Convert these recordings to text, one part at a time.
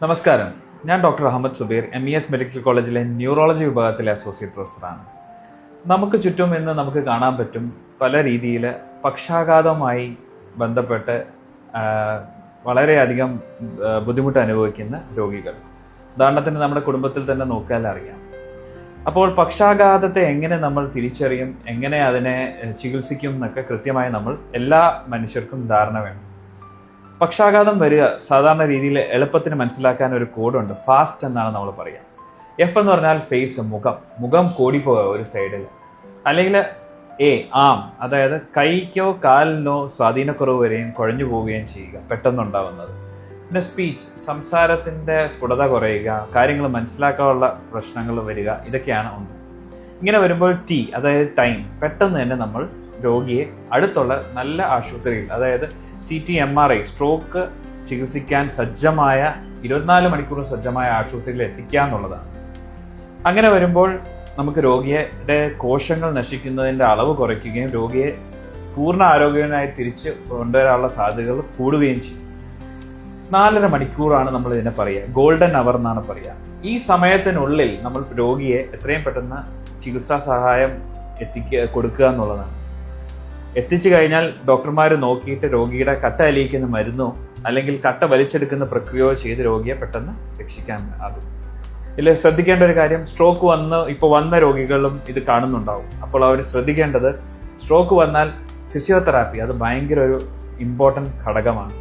നമസ്കാരം, ഞാൻ doctor Ahmed Zubair, MES medical കോളേജിലെ ന്യൂറോളജി വിഭാഗത്തിലെ അസോസിയേറ്റ് പ്രൊഫസറാണ്. നമുക്ക് ചുറ്റും ഇന്ന് നമുക്ക് കാണാൻ പറ്റും പല രീതിയിൽ പക്ഷാഘാതവുമായി ബന്ധപ്പെട്ട് വളരെയധികം ബുദ്ധിമുട്ട് അനുഭവിക്കുന്ന രോഗികൾ. ഉദാഹരണത്തിന് നമ്മുടെ കുടുംബത്തിൽ തന്നെ നോക്കിയാൽ അറിയാം. അപ്പോൾ പക്ഷാഘാതത്തെ എങ്ങനെ നമ്മൾ തിരിച്ചറിയും, എങ്ങനെ അതിനെ ചികിത്സിക്കും എന്നൊക്കെ കൃത്യമായി നമ്മൾ എല്ലാ മനുഷ്യർക്കും ധാരണ വേണം. പക്ഷാഘാതം വരിക സാധാരണ രീതിയിൽ എളുപ്പത്തിന് മനസ്സിലാക്കാൻ ഒരു കോഡുണ്ട്. ഫാസ്റ്റ് എന്നാണ് നമ്മൾ പറയുക. എഫ് എന്ന് പറഞ്ഞാൽ ഫേസ്, മുഖം കൂടിപ്പോവുക ഒരു സൈഡിൽ. അല്ലെങ്കിൽ ആം, അതായത് കൈക്കോ കാലിനോ സ്വാധീനക്കുറവ് വരെയും കുഴഞ്ഞു പോവുകയും ചെയ്യുക, പെട്ടെന്നുണ്ടാവുന്നത്. പിന്നെ സ്പീച്ച്, സംസാരത്തിൻ്റെ സ്ഫുടത കുറയുക, കാര്യങ്ങൾ മനസ്സിലാക്കാനുള്ള പ്രശ്നങ്ങൾ വരിക, ഇതൊക്കെയാണ് ഒന്ന്. ഇങ്ങനെ വരുമ്പോൾ അതായത് ടൈം, പെട്ടെന്ന് തന്നെ നമ്മൾ രോഗിയെ അടുത്തുള്ള നല്ല ആശുപത്രിയിൽ, അതായത് CT MRI സ്ട്രോക്ക് ചികിത്സിക്കാൻ സജ്ജമായ 24 മണിക്കൂർ സജ്ജമായ ആശുപത്രിയിൽ എത്തിക്കുക എന്നുള്ളതാണ്. അങ്ങനെ വരുമ്പോൾ നമുക്ക് രോഗിയുടെ കോശങ്ങൾ നശിക്കുന്നതിൻ്റെ അളവ് കുറയ്ക്കുകയും രോഗിയെ പൂർണ്ണ ആരോഗ്യവനായി തിരിച്ച് കൊണ്ടുവരാനുള്ള സാധ്യതകൾ കൂടുകയും ചെയ്യും. 4.5 മണിക്കൂറാണ് നമ്മൾ ഇതിനെ പറയുക, ഗോൾഡൻ അവർ എന്നാണ് പറയുക. ഈ സമയത്തിനുള്ളിൽ നമ്മൾ രോഗിയെ എത്രയും പെട്ടെന്ന് ചികിത്സാ സഹായം കൊടുക്കുക എന്നുള്ളതാണ്. എത്തിച്ചു കഴിഞ്ഞാൽ ഡോക്ടർമാർ നോക്കിയിട്ട് രോഗിയുടെ കട്ട അലിയിക്കുന്ന മരുന്നോ അല്ലെങ്കിൽ കട്ട വലിച്ചെടുക്കുന്ന പ്രക്രിയയോ ചെയ്ത് രോഗിയെ പെട്ടെന്ന് രക്ഷിക്കാൻ ആകും. ഇതിൽ ശ്രദ്ധിക്കേണ്ട ഒരു കാര്യം, സ്ട്രോക്ക് വന്ന രോഗികളും ഇത് കാണുന്നുണ്ടാവും. അപ്പോൾ അവർ ശ്രദ്ധിക്കേണ്ടത്, സ്ട്രോക്ക് വന്നാൽ ഫിസിയോതെറാപ്പി അത് ഭയങ്കര ഒരു ഇമ്പോർട്ടൻറ്റ് ഘടകമാണ്.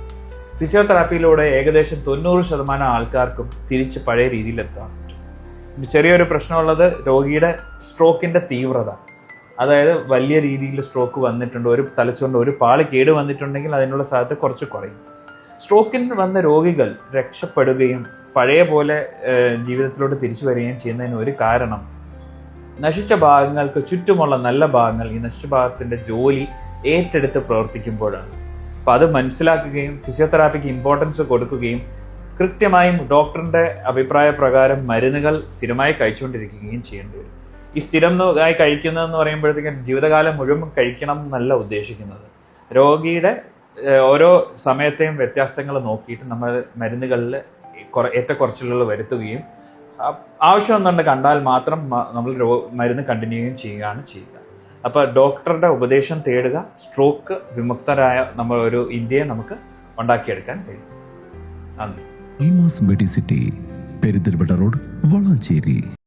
ഫിസിയോതെറാപ്പിയിലൂടെ ഏകദേശം 90% ആൾക്കാർക്കും തിരിച്ച് പഴയ രീതിയിൽ എത്താൻ പറ്റും. ചെറിയൊരു പ്രശ്നമുള്ളത് രോഗിയുടെ സ്ട്രോക്കിന്റെ തീവ്രത. അതായത് വലിയ രീതിയിൽ സ്ട്രോക്ക് വന്നിട്ടുണ്ട്, ഒരു തലച്ചോറിൻ്റെ ഒരു പാളി കേട് വന്നിട്ടുണ്ടെങ്കിൽ അതിനുള്ള സാധ്യത കുറച്ച് കുറയും. സ്ട്രോക്കിന് വന്ന രോഗികൾ രക്ഷപ്പെടുകയും പഴയ പോലെ ജീവിതത്തിലോട്ട് തിരിച്ചു വരികയും ചെയ്യുന്നതിന് ഒരു കാരണം, നശിച്ച ഭാഗങ്ങൾക്ക് ചുറ്റുമുള്ള നല്ല ഭാഗങ്ങൾ ഈ നശിച്ച ഭാഗത്തിൻ്റെ ജോലി ഏറ്റെടുത്ത് പ്രവർത്തിക്കുമ്പോഴാണ്. അപ്പം അത് മനസ്സിലാക്കുകയും ഫിസിയോതെറാപ്പിക്ക് ഇമ്പോർട്ടൻസ് കൊടുക്കുകയും കൃത്യമായും ഡോക്ടറിൻ്റെ അഭിപ്രായ പ്രകാരം മരുന്നുകൾ സ്ഥിരമായി കഴിച്ചുകൊണ്ടിരിക്കുകയും ചെയ്യേണ്ടി വരും. ഈ സ്ഥിരമായി കഴിക്കുന്നതെന്ന് പറയുമ്പോഴത്തേക്കും ജീവിതകാലം മുഴുവൻ കഴിക്കണം എന്നല്ല ഉദ്ദേശിക്കുന്നത്. രോഗിയുടെ ഓരോ സമയത്തെയും വ്യത്യാസങ്ങൾ നോക്കിയിട്ട് നമ്മൾ മരുന്നുകളിൽ ഏറ്റക്കുറച്ചിലുകൾ വരുത്തുകയും ആവശ്യമെന്നുണ്ട് കണ്ടാൽ മാത്രം നമ്മൾ മരുന്ന് കണ്ടിന്യൂ ചെയ്യുകയാണ് ചെയ്യുക. അപ്പോൾ ഡോക്ടറുടെ ഉപദേശം തേടുക. സ്ട്രോക്ക് വിമുക്തരായ നമ്മൾ ഒരു ഇന്ത്യയെ നമുക്ക് ഉണ്ടാക്കിയെടുക്കാൻ കഴിയും. നന്ദി. Medicity, Perinthalmanna road, Valanchery.